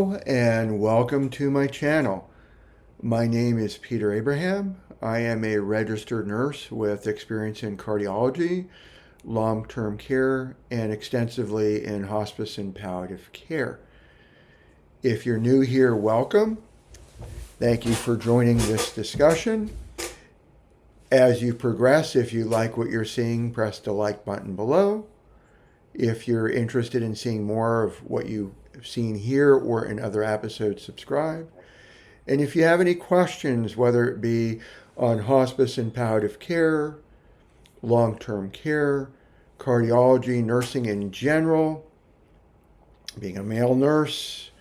Hello and welcome to my channel. My name is Peter Abraham. I am a registered nurse with experience in cardiology, long-term care, and extensively in hospice and palliative care. If you're new here, welcome. Thank you for joining this discussion. As you progress, if you like what you're seeing, press the like button below. If you're interested in seeing more of what you've seen here or in other episodes, subscribe. And if you have any questions, whether it be on hospice and palliative care, long-term care, cardiology, nursing in general, being a male nurse,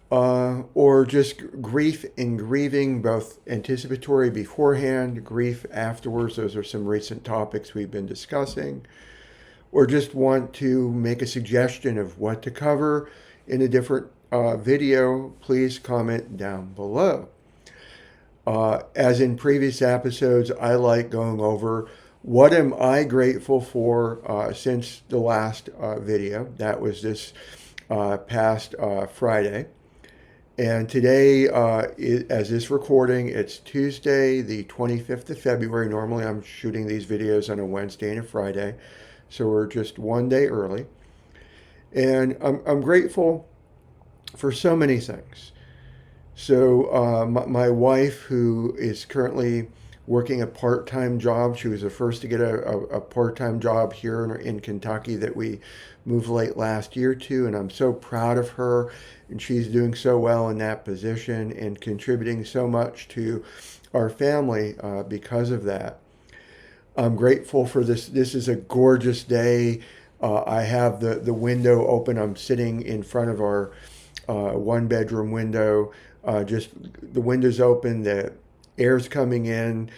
or just grief and grieving, both anticipatory beforehand, grief afterwards. Those are some recent topics we've been discussing. Or just want to make a suggestion of what to cover in a different video, please comment down below. As in previous episodes, I like going over what am I grateful for since the last video. That was this past Friday. And today, as this recording, it's Tuesday, the 25th of February. Normally I'm shooting these videos on a Wednesday and a Friday. So we're just one day early. And I'm grateful for so many things. So my wife, who is currently working a part-time job, she was the first to get a part-time job here in Kentucky that we moved late last year to, and I'm so proud of her, and she's doing so well in that position and contributing so much to our family because of that. I'm grateful for this. This is a gorgeous day. I have the window open. I'm sitting in front of our one-bedroom window. Just the window's open. The air's coming in.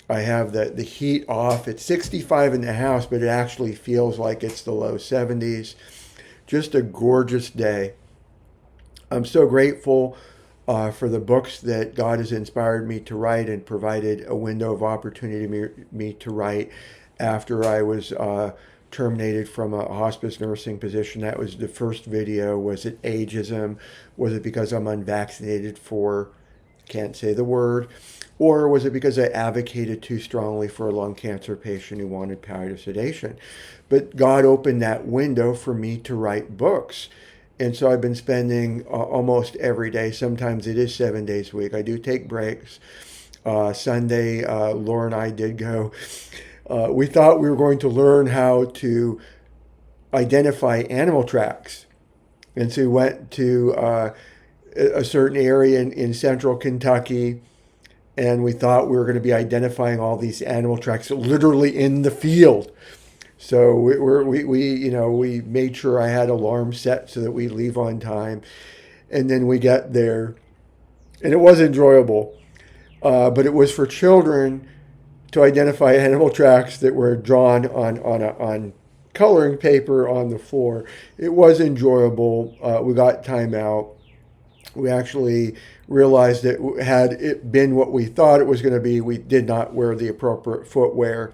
I have the heat off. It's 65 in the house, but it actually feels like it's the low 70s. Just a gorgeous day. I'm so grateful for the books that God has inspired me to write and provided a window of opportunity to me to write after I was terminated from a hospice nursing position. That was the first video. Was it ageism? Was it because I'm unvaccinated for, can't say the word, or was it because I advocated too strongly for a lung cancer patient who wanted palliative sedation? But God opened that window for me to write books. And so I've been spending almost every day. Sometimes it is 7 days a week. I do take breaks. Sunday, Laura and I did go. We thought we were going to learn how to identify animal tracks. And so we went to a certain area in central Kentucky. And we thought we were going to be identifying all these animal tracks literally in the field. So we made sure I had alarms set so that we leave on time. And then we get there. And it was enjoyable. But it was for children to identify animal tracks that were drawn on coloring paper on the floor. It was enjoyable. We got time out. We actually realized that had it been what we thought it was going to be, we did not wear the appropriate footwear.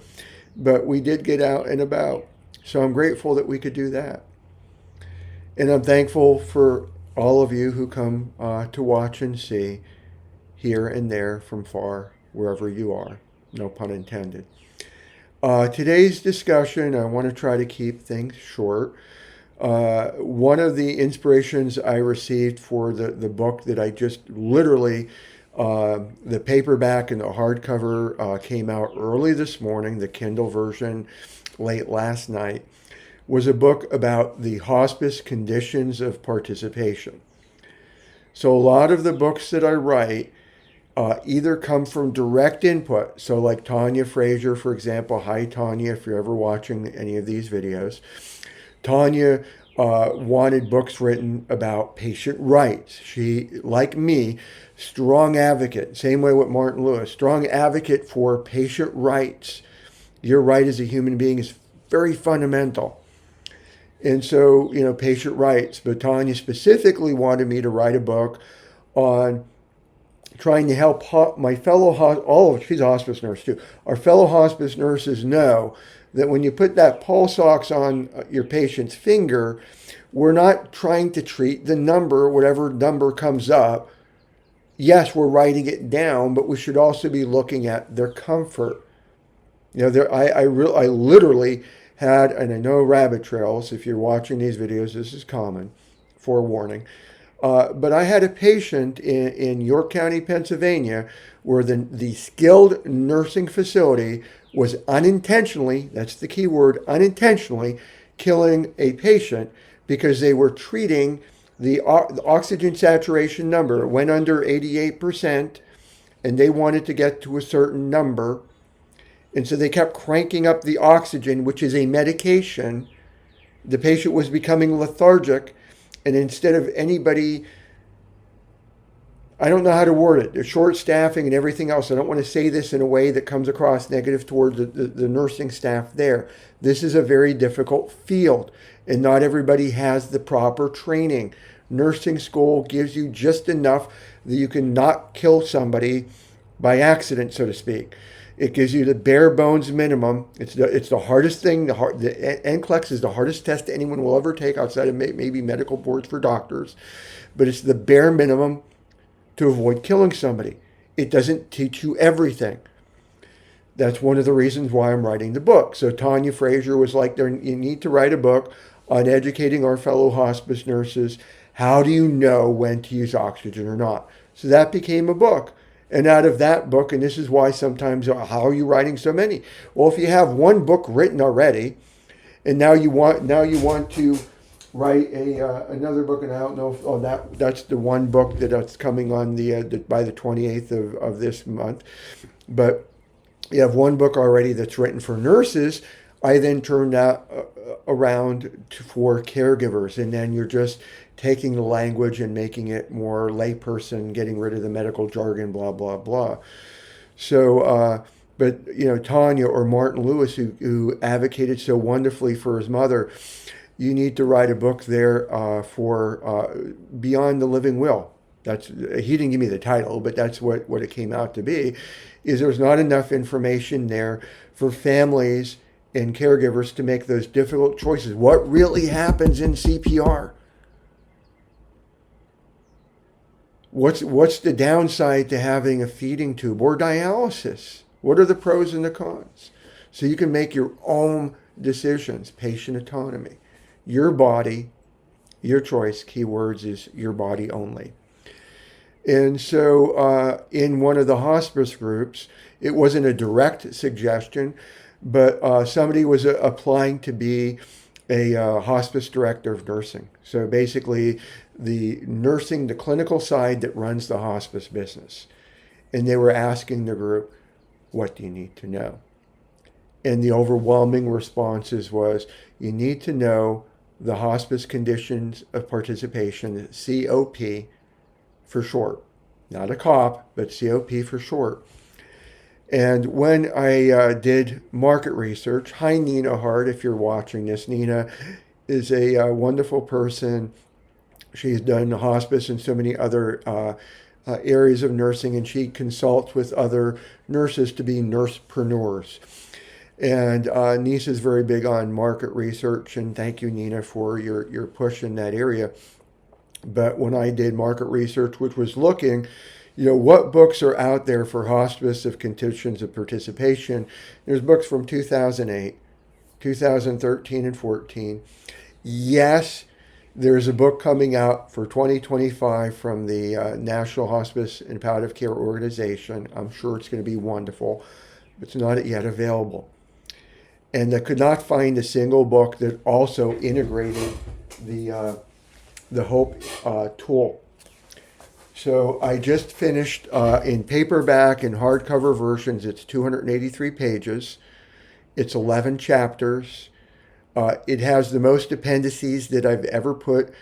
But we did get out and about. So I'm grateful that we could do that. And I'm thankful for all of you who come to watch and see here and there from far, wherever you are. No pun intended. Today's discussion, I want to try to keep things short. One of the inspirations I received for the book that I just literally, the paperback and the hardcover came out early this morning, the Kindle version late last night, was a book about the hospice conditions of participation. So a lot of the books that I write either come from direct input. So like Tanya Frazier, for example. Hi, Tanya, if you're ever watching any of these videos. Tanya wanted books written about patient rights. She, like me, strong advocate, same way with Martin Lewis, strong advocate for patient rights. Your right as a human being is very fundamental. And so, patient rights. But Tanya specifically wanted me to write a book on trying to help my fellow, she's a hospice nurse too, our fellow hospice nurses know that when you put that pulse ox on your patient's finger, we're not trying to treat the number, whatever number comes up. Yes, we're writing it down, but we should also be looking at their comfort. I literally had, and I know rabbit trails, if you're watching these videos, this is common, forewarning. But I had a patient in York County, Pennsylvania, where the skilled nursing facility was unintentionally, that's the key word, unintentionally killing a patient because they were treating the oxygen saturation number. It went under 88%, and they wanted to get to a certain number. And so they kept cranking up the oxygen, which is a medication. The patient was becoming lethargic. And instead of anybody, I don't know how to word it, they're short staffing and everything else. I don't want to say this in a way that comes across negative towards the nursing staff there. This is a very difficult field, and not everybody has the proper training. Nursing school gives you just enough that you can not kill somebody by accident, so to speak. It gives you the bare bones minimum. It's the hardest thing. The NCLEX is the hardest test anyone will ever take outside of maybe medical boards for doctors. But it's the bare minimum to avoid killing somebody. It doesn't teach you everything. That's one of the reasons why I'm writing the book. So Tanya Frazier was like, you need to write a book on educating our fellow hospice nurses. How do you know when to use oxygen or not? So that became a book. And out of that book, and this is why sometimes, how are you writing so many? Well, if you have one book written already, and now you want to write another book, and I don't know if that's the one book that's coming on by the 28th of this month, but you have one book already that's written for nurses. I then turned that around for caregivers, and then you're just taking the language and making it more layperson, getting rid of the medical jargon, blah, blah, blah. So, but, Tanya or Martin Lewis, who advocated so wonderfully for his mother, you need to write a book there for Beyond the Living Will. He didn't give me the title, but that's what it came out to be, is there's not enough information there for families and caregivers to make those difficult choices. What really happens in CPR? What's the downside to having a feeding tube or dialysis? What are the pros and the cons? So you can make your own decisions. Patient autonomy. Your body, your choice. Keywords is your body only. And so in one of the hospice groups, it wasn't a direct suggestion, but somebody was applying to be a hospice director of nursing. So basically the clinical side that runs the hospice business. And they were asking the group, what do you need to know? And the overwhelming responses was, you need to know the hospice conditions of participation, COP for short. Not a cop, but COP for short. And when I did market research, hi Nina Hart, if you're watching this. Nina is a wonderful person. She's done hospice and so many other areas of nursing, and she consults with other nurses to be nursepreneurs. And Nisa's very big on market research, and thank you, Nina, for your push in that area. But when I did market research, which was looking, what books are out there for hospice of conditions of participation, there's books from 2008, 2013, and 14. Yes, there's a book coming out for 2025 from the National Hospice and Palliative Care Organization. I'm sure it's going to be wonderful. It's not yet available. And I could not find a single book that also integrated the HOPE tool. So I just finished in paperback and hardcover versions. It's 283 pages. It's 11 chapters. It has the most appendices that I've ever put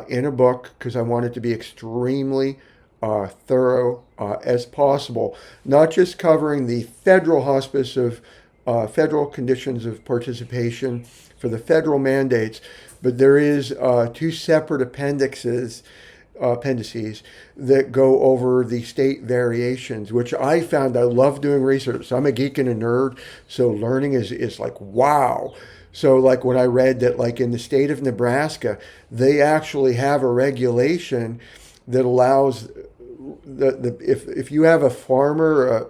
in a book because I want it to be extremely thorough as possible. Not just covering the federal hospice of federal conditions of participation for the federal mandates, but there is two separate appendixes appendices that go over the state variations, which I found I love doing research. So I'm a geek and a nerd, so learning is like wow. So like when I read that like in the state of Nebraska, they actually have a regulation that allows if you have a farmer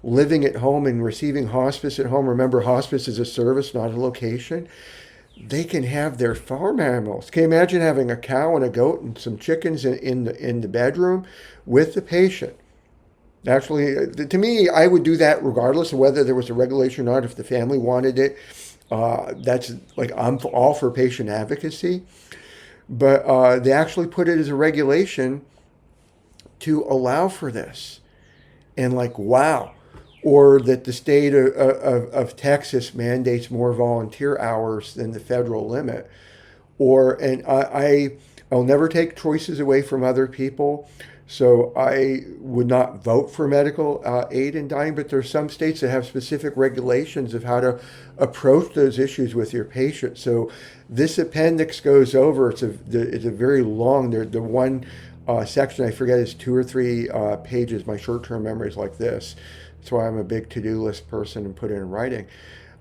living at home and receiving hospice at home, remember hospice is a service, not a location, they can have their farm animals. Can you imagine having a cow and a goat and some chickens in the bedroom with the patient? Actually, to me, I would do that regardless of whether there was a regulation or not. If the family wanted it, that's like I'm all for patient advocacy. But they actually put it as a regulation to allow for this. And like, wow. Or that the state of Texas mandates more volunteer hours than the federal limit. Or, and I'll never take choices away from other people. So I would not vote for medical aid in dying, but there's some states that have specific regulations of how to approach those issues with your patient. So this appendix goes over. It's a very long. The one section I forget is 2 or 3 pages. My short-term memory is like this. That's why I'm a big to-do list person and put it in writing.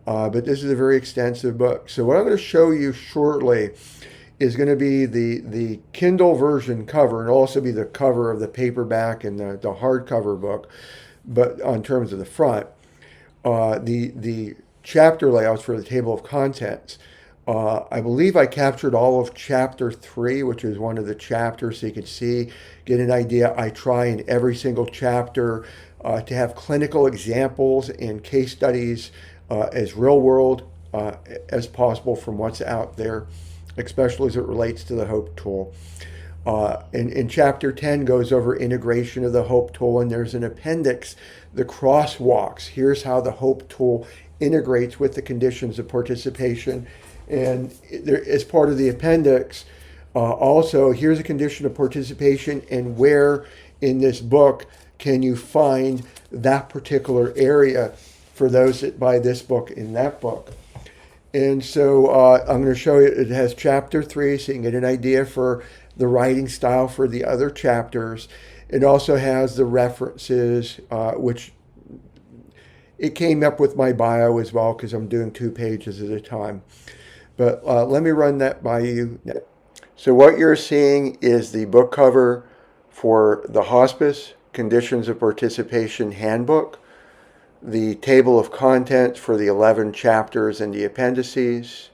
But this is a very extensive book. So what I'm going to show you shortly is going to be the Kindle version cover, and also be the cover of the paperback and the hardcover book, but on terms of the front. The chapter layouts for the table of contents. I believe I captured all of chapter 3, which is one of the chapters, so you can see, get an idea. I try in every single chapter to have clinical examples and case studies as real world as possible from what's out there, especially as it relates to the HOPE tool. In chapter 10 goes over integration of the HOPE tool, and there's an appendix, the crosswalks. Here's how the HOPE tool integrates with the conditions of participation. And there, as part of the appendix, also here's a condition of participation, and where in this book can you find that particular area for those that buy this book in that book. And so I'm going to show you, it has chapter 3, so you can get an idea for the writing style for the other chapters. It also has the references, which it came up with my bio as well, because I'm doing 2 pages at a time. But let me run that by you. So what you're seeing is the book cover for the Hospice Conditions of Participation Handbook, the table of contents for the 11 chapters and the appendices.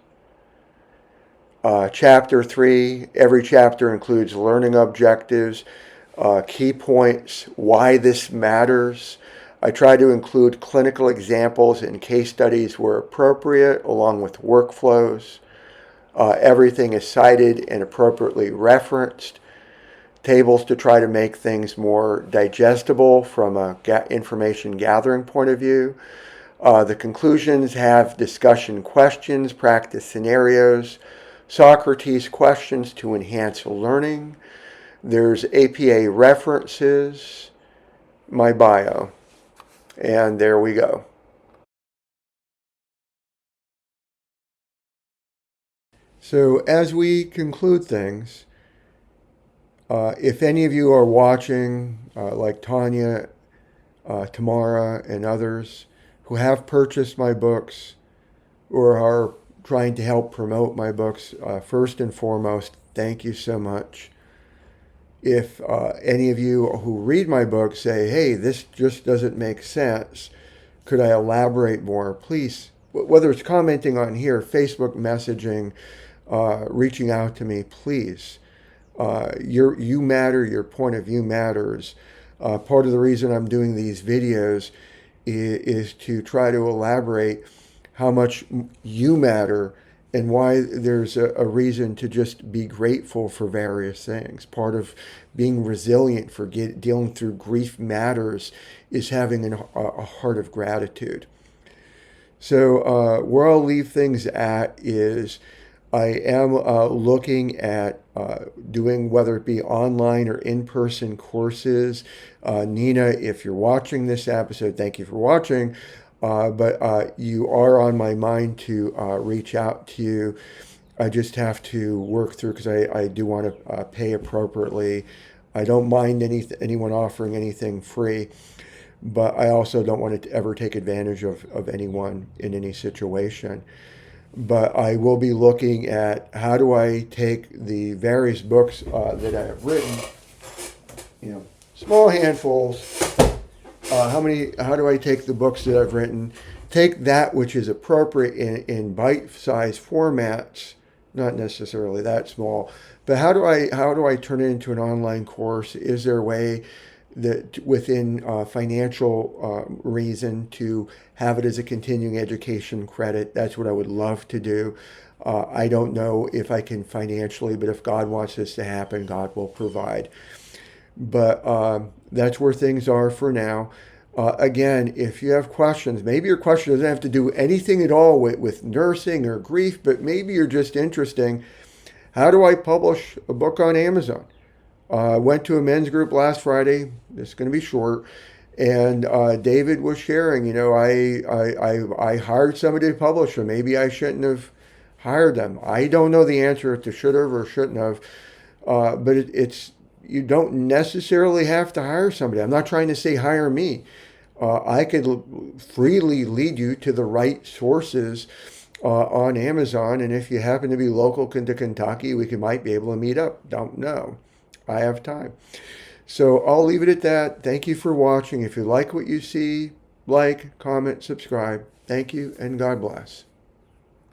Chapter 3, every chapter includes learning objectives, key points, why this matters. I try to include clinical examples and case studies where appropriate, along with workflows. Everything is cited and appropriately referenced. Tables to try to make things more digestible from a information gathering point of view. The conclusions have discussion questions, practice scenarios, Socrates questions to enhance learning. There's APA references, my bio, and there we go. So as we conclude things, if any of you are watching, like Tanya, Tamara, and others who have purchased my books or are trying to help promote my books, first and foremost, thank you so much. If any of you who read my book say, hey, this just doesn't make sense, could I elaborate more? Please, whether it's commenting on here, Facebook messaging, reaching out to me, please. You matter, your point of view matters. Part of the reason I'm doing these videos is to try to elaborate how much you matter and why there's a reason to just be grateful for various things. Part of being resilient for dealing through grief matters is having a heart of gratitude. So where I'll leave things at is I am looking at doing, whether it be online or in-person courses. Nina, if you're watching this episode, thank you for watching. But you are on my mind to reach out to you I just have to work through because I do want to pay appropriately. I don't mind anyone offering anything free, but I also don't want to ever take advantage of anyone in any situation. But I will be looking at how do I take the various books that I have written, small handfuls. How do I take the books that I've written, take that which is appropriate in bite-sized formats, not necessarily that small, but how do I turn it into an online course? Is there a way that within financial reason to have it as a continuing education credit? That's what I would love to do. I don't know if I can financially, but if God wants this to happen, God will provide. But that's where things are for now. Again, if you have questions, maybe your question doesn't have to do anything at all with nursing or grief, but maybe you're just interesting. How do I publish a book on Amazon? I went to a men's group last Friday. It's going to be short. And David was sharing, I hired somebody to publish them. Maybe I shouldn't have hired them. I don't know the answer to should have or shouldn't have. But it's you don't necessarily have to hire somebody. I'm not trying to say hire me. I could freely lead you to the right sources on Amazon. And if you happen to be local to Kentucky, might be able to meet up. Don't know. I have time. So I'll leave it at that. Thank you for watching. If you like what you see, like, comment, subscribe. Thank you, and God bless.